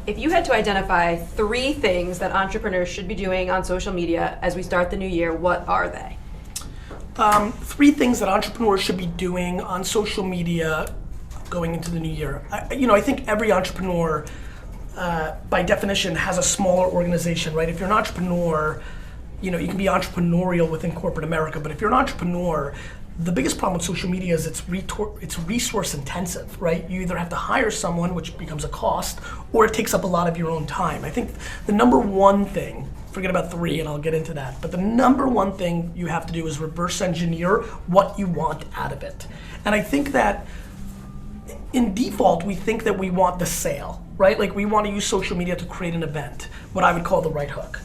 If you had to identify 3 things that entrepreneurs should be doing on social media as we start the new year, what are they? 3 things that entrepreneurs should be doing on social media going into the new year. I think every entrepreneur, by definition, has a smaller organization, right? If you're an entrepreneur, you can be entrepreneurial within corporate America, but if you're an entrepreneur, the biggest problem with social media is it's resource intensive, right? You either have to hire someone, which becomes a cost, or it takes up a lot of your own time. I think the number one thing, forget about 3 and I'll get into that, but the number one thing you have to do is reverse engineer what you want out of it. And I think that in default, we think that we want the sale, right? Like we want to use social media to create an event, what I would call the right hook.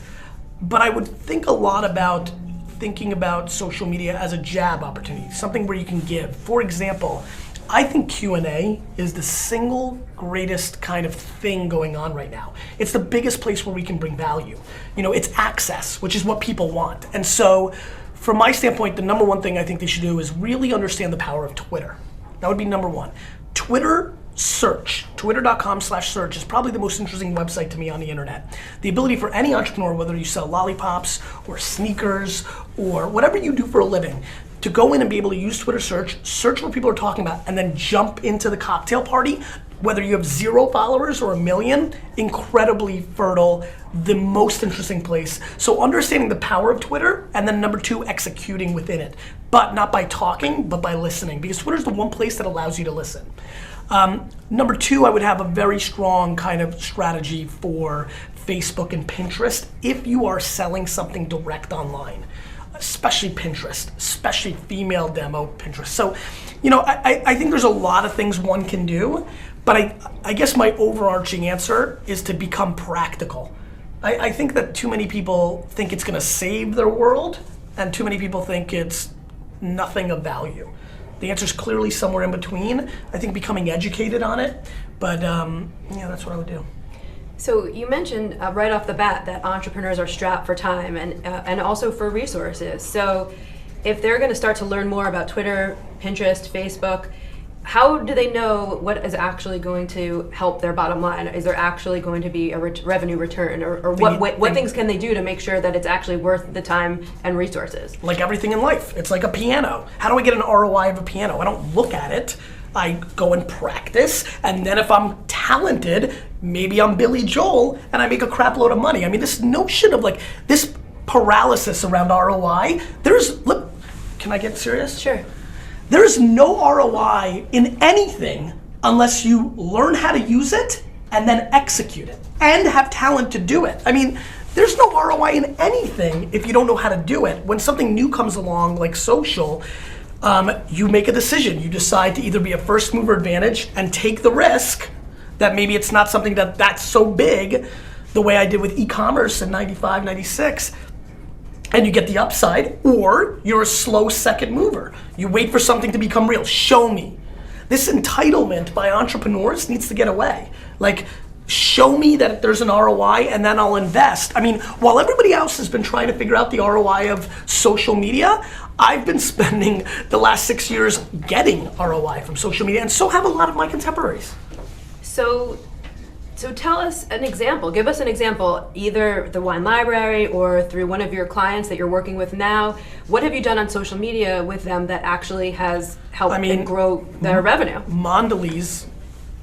But I would think a lot about thinking about social media as a jab opportunity, something where you can give. For example, I think Q&A is the single greatest kind of thing going on right now. It's the biggest place where we can bring value. It's access, which is what people want. And so, from my standpoint, the number one thing I think they should do is really understand the power of Twitter. That would be number one. Twitter search, twitter.com/search is probably the most interesting website to me on the internet. The ability for any entrepreneur, whether you sell lollipops or sneakers or whatever you do for a living, to go in and be able to use Twitter search what people are talking about, and then jump into the cocktail party, whether you have 0 followers or 1 million, incredibly fertile, the most interesting place. So understanding the power of Twitter, and then number 2, executing within it. But not by talking, but by listening, because Twitter's the one place that allows you to listen. Number 2, I would have a very strong kind of strategy for Facebook and Pinterest if you are selling something direct online, especially Pinterest, especially female demo Pinterest. So, I think there's a lot of things one can do, but I guess my overarching answer is to become practical. I think that too many people think it's gonna save their world, and too many people think it's nothing of value. The answer is clearly somewhere in between. I think becoming educated on it, but that's what I would do. So you mentioned right off the bat that entrepreneurs are strapped for time and also for resources. So if they're going to start to learn more about Twitter, Pinterest, Facebook, how do they know what is actually going to help their bottom line? Is there actually going to be a revenue return, or what things can they do to make sure that it's actually worth the time and resources? Like everything in life, it's like a piano. How do I get an ROI of a piano? I don't look at it. I go and practice, and then if I'm talented, maybe I'm Billy Joel, and I make a crap load of money. I mean, this notion of like, this paralysis around ROI, look, can I get serious? Sure. There's no ROI in anything unless you learn how to use it and then execute it and have talent to do it. I mean, there's no ROI in anything if you don't know how to do it. When something new comes along, like social, you make a decision. You decide to either be a first mover advantage and take the risk that maybe it's not something that's so big, the way I did with e-commerce in 95, 96, and you get the upside, or you're a slow second mover. You wait for something to become real. Show me. This entitlement by entrepreneurs needs to get away. Like, show me that there's an ROI and then I'll invest. I mean, while everybody else has been trying to figure out the ROI of social media, I've been spending the last 6 years getting ROI from social media, and so have a lot of my contemporaries. So tell us an example. Give us an example, either the wine library or through one of your clients that you're working with now. What have you done on social media with them that actually has helped and grow their revenue? Mondelez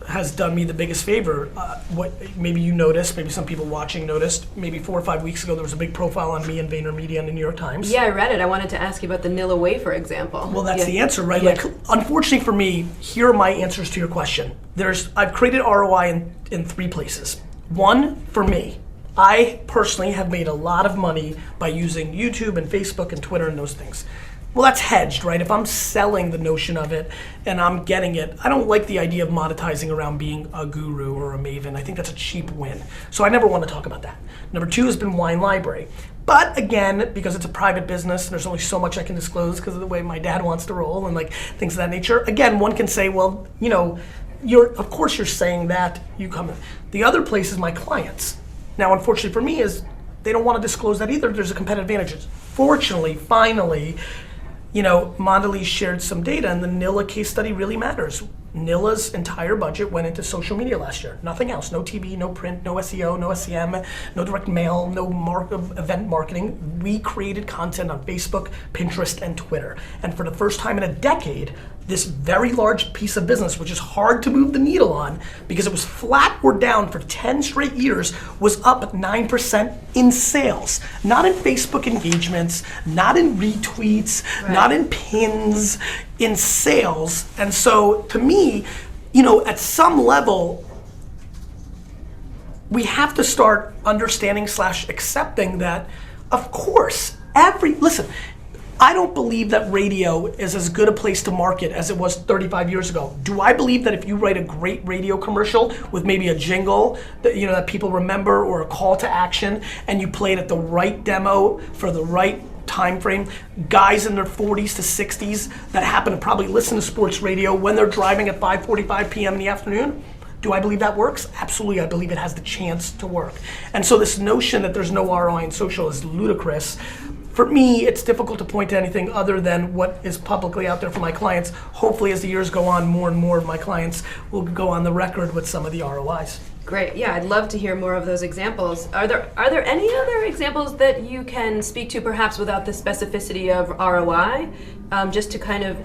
has done me the biggest favor. What maybe you noticed, maybe some people watching noticed, maybe 4 or 5 weeks ago there was a big profile on me in VaynerMedia in the New York Times. Yeah, I read it. I wanted to ask you about the Nilla wafer example. Well, that's the answer, right? Yeah. Like, unfortunately for me, here are my answers to your question. I've created ROI in 3 places. One, for me. I personally have made a lot of money by using YouTube and Facebook and Twitter and those things. Well, that's hedged, right? If I'm selling the notion of it and I'm getting it, I don't like the idea of monetizing around being a guru or a maven. I think that's a cheap win. So I never want to talk about that. Number 2 has been wine library. But again, because it's a private business, there's only so much I can disclose because of the way my dad wants to roll and like things of that nature. Again, one can say, well, of course you're saying that, you come in. The other place is my clients. Now, unfortunately for me is they don't want to disclose that either. There's a competitive advantage. Fortunately, finally, Mondelez shared some data, and the Nilla case study really matters. Nilla's entire budget went into social media last year. Nothing else. No TV, no print, no SEO, no SEM, no direct mail, no event marketing. We created content on Facebook, Pinterest, and Twitter. And for the first time in a decade, this very large piece of business, which is hard to move the needle on because it was flat or down for 10 straight years, was up 9% in sales. Not in Facebook engagements, not in retweets, not in pins, in sales. And so to me, at some level, we have to start understanding / accepting that, of course, listen, I don't believe that radio is as good a place to market as it was 35 years ago. Do I believe that if you write a great radio commercial with maybe a jingle that that people remember, or a call to action, and you play it at the right demo for the right time frame, guys in their 40s to 60s that happen to probably listen to sports radio when they're driving at 5:45 p.m. in the afternoon? Do I believe that works? Absolutely, I believe it has the chance to work. And so this notion that there's no ROI in social is ludicrous. For me, it's difficult to point to anything other than what is publicly out there for my clients. Hopefully, as the years go on, more and more of my clients will go on the record with some of the ROIs. Great. Yeah, I'd love to hear more of those examples. Are there any other examples that you can speak to, perhaps without the specificity of ROI, just to kind of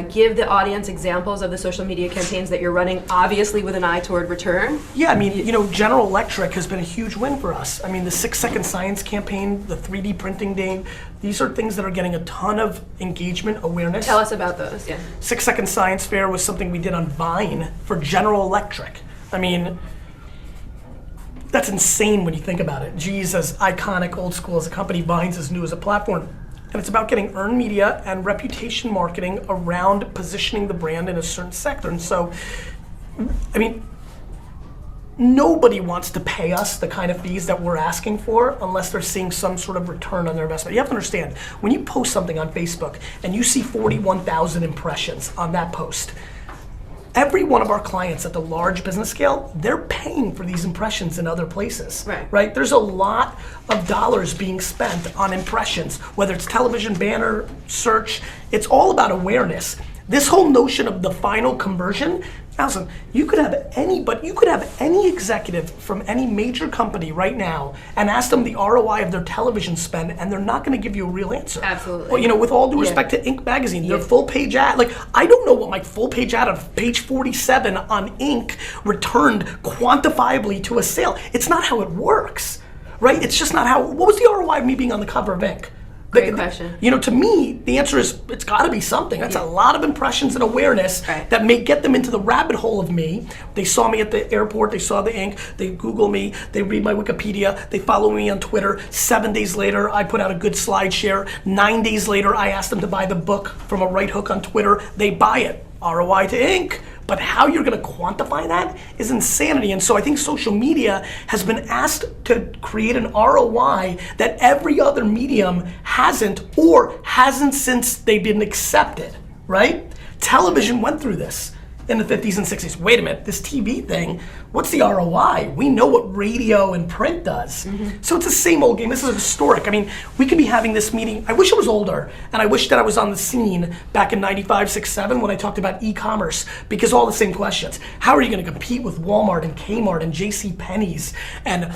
give the audience examples of the social media campaigns that you're running, obviously with an eye toward return? Yeah, I mean, General Electric has been a huge win for us. I mean, the 6-second science campaign, the 3D printing day, these are things that are getting a ton of engagement, awareness. Tell us about those, yeah. 6-second science fair was something we did on Vine for General Electric. I mean, that's insane when you think about it. GE's as iconic, old school as a company, Vine's as new as a platform. And it's about getting earned media and reputation marketing around positioning the brand in a certain sector. And so, I mean, nobody wants to pay us the kind of fees that we're asking for unless they're seeing some sort of return on their investment. You have to understand, when you post something on Facebook and you see 41,000 impressions on that post, every one of our clients at the large business scale, they're paying for these impressions in other places, right? There's a lot of dollars being spent on impressions, whether it's television, banner, search, it's all about awareness. This whole notion of the final conversion, Allison, you could have any executive from any major company right now and ask them the ROI of their television spend, and they're not going to give you a real answer. Absolutely. Well, with all due respect to Inc. magazine, their full page ad, I don't know what my full page ad of page 47 on Inc. returned quantifiably to a sale. It's not how it works, right? It's just not how. What was the ROI of me being on the cover of Inc.? Great question. To me, the answer is it's got to be something. That's a lot of impressions and awareness that may get them into the rabbit hole of me. They saw me at the airport, they saw the ink, they Google me, they read my Wikipedia, they follow me on Twitter. 7 days later, I put out a good slide share. 9 days later, I asked them to buy the book from a right hook on Twitter. They buy it. ROI to Inc. But how you're going to quantify that is insanity. And so I think social media has been asked to create an ROI that every other medium hasn't, or hasn't since they've been accepted, right? Television went through this in the 50s and 60s. Wait a minute, this TV thing, what's the ROI? We know what radio and print does. So it's the same old game. This is historic. I mean, we could be having this meeting. I wish I was older, and I wish that I was on the scene back in 95, 6, 7 when I talked about e-commerce, because all the same questions. How are you going to compete with Walmart and Kmart and JCPenney's and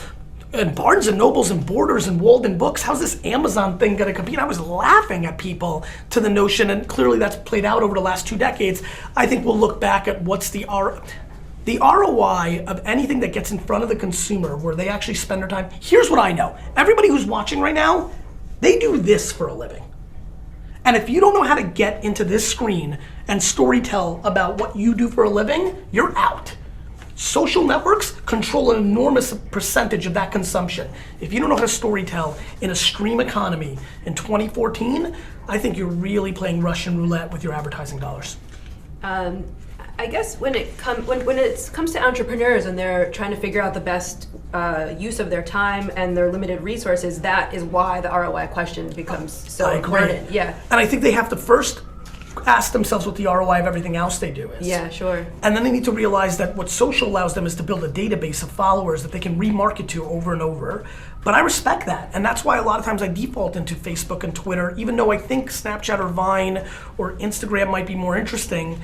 Barnes and Nobles and Borders and Walden Books? How's this Amazon thing gonna compete? I was laughing at people to the notion, and clearly that's played out over the last 2 decades. I think we'll look back at what's the ROI of anything that gets in front of the consumer where they actually spend their time. Here's what I know. Everybody who's watching right now, they do this for a living. And if you don't know how to get into this screen and storytell about what you do for a living, you're out. Social networks control an enormous percentage of that consumption. If you don't know how to storytell in a stream economy in 2014, I think you're really playing Russian roulette with your advertising dollars. I guess when it comes to entrepreneurs and they're trying to figure out the best use of their time and their limited resources, that is why the ROI question becomes so important. Yeah. And I think they have to first ask themselves what the ROI of everything else they do is. Yeah, sure. And then they need to realize that what social allows them is to build a database of followers that they can remarket to over and over. But I respect that, and that's why a lot of times I default into Facebook and Twitter, even though I think Snapchat or Vine or Instagram might be more interesting.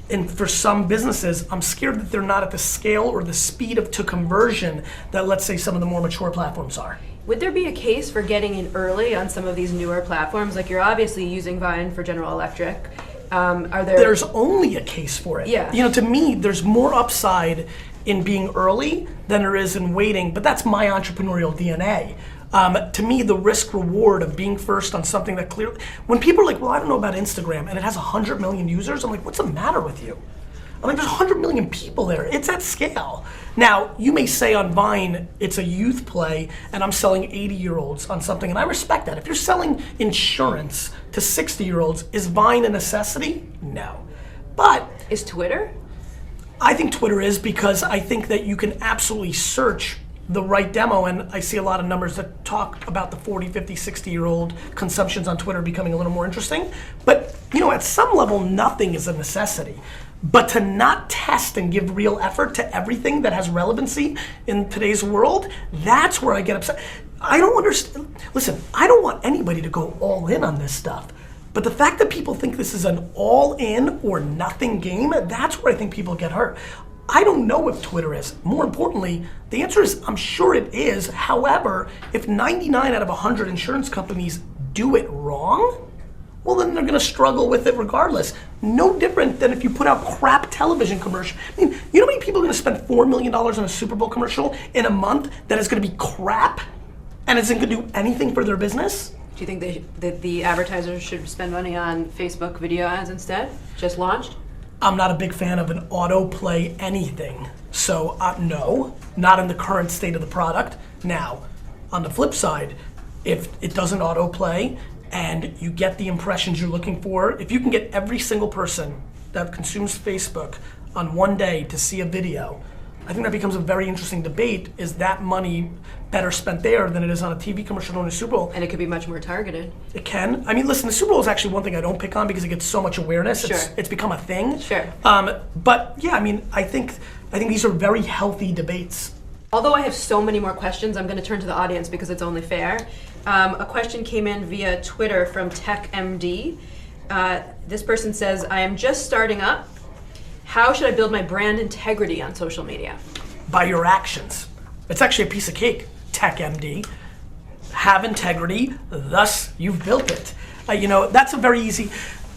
And for some businesses, I'm scared that they're not at the scale or the speed to conversion that, let's say, some of the more mature platforms are. Would there be a case for getting in early on some of these newer platforms? Like, you're obviously using Vine for General Electric. There's only a case for it. Yeah. To me, there's more upside in being early than there is in waiting, but that's my entrepreneurial DNA. To me, the risk reward of being first on something that clearly, when people are like, well, I don't know about Instagram, and it has 100 million users, I'm like, what's the matter with you? I'm like, there's 100 million people there. It's at scale. Now, you may say on Vine, it's a youth play, and I'm selling 80-year-olds on something, and I respect that. If you're selling insurance to 60-year-olds, is Vine a necessity? No. But is Twitter? I think Twitter is, because I think that you can absolutely search the right demo, and I see a lot of numbers that talk about the 40, 50, 60-year-old consumptions on Twitter becoming a little more interesting. But, at some level, nothing is a necessity. But to not test and give real effort to everything that has relevancy in today's world, that's where I get upset. I don't understand. Listen, I don't want anybody to go all in on this stuff. But the fact that people think this is an all in or nothing game, that's where I think people get hurt. I don't know if Twitter is. More importantly, the answer is I'm sure it is. However, if 99 out of 100 insurance companies do it wrong, well, then they're gonna struggle with it regardless. No different than if you put out crap television commercial. I mean, you know how many people are gonna spend $4 million on a Super Bowl commercial in a month that is gonna be crap and isn't gonna do anything for their business? Do you think that the advertisers should spend money on Facebook video ads instead? Just launched? I'm not a big fan of an autoplay anything. So no, not in the current state of the product. Now, on the flip side, if it doesn't autoplay, and you get the impressions you're looking for, if you can get every single person that consumes Facebook on one day to see a video, I think that becomes a very interesting debate. Is that money better spent there than it is on a TV commercial during the Super Bowl? And it could be much more targeted. It can. I mean, listen, the Super Bowl is actually one thing I don't pick on because it gets so much awareness. Sure. It's become a thing. Sure. But yeah, I mean, I think these are very healthy debates. Although I have so many more questions, I'm going to turn to the audience because it's only fair. A question came in via Twitter from TechMD. This person says, I am just starting up. How should I build my brand integrity on social media? By your actions. It's actually a piece of cake, TechMD. Have integrity, thus you've built it. That's a very easy.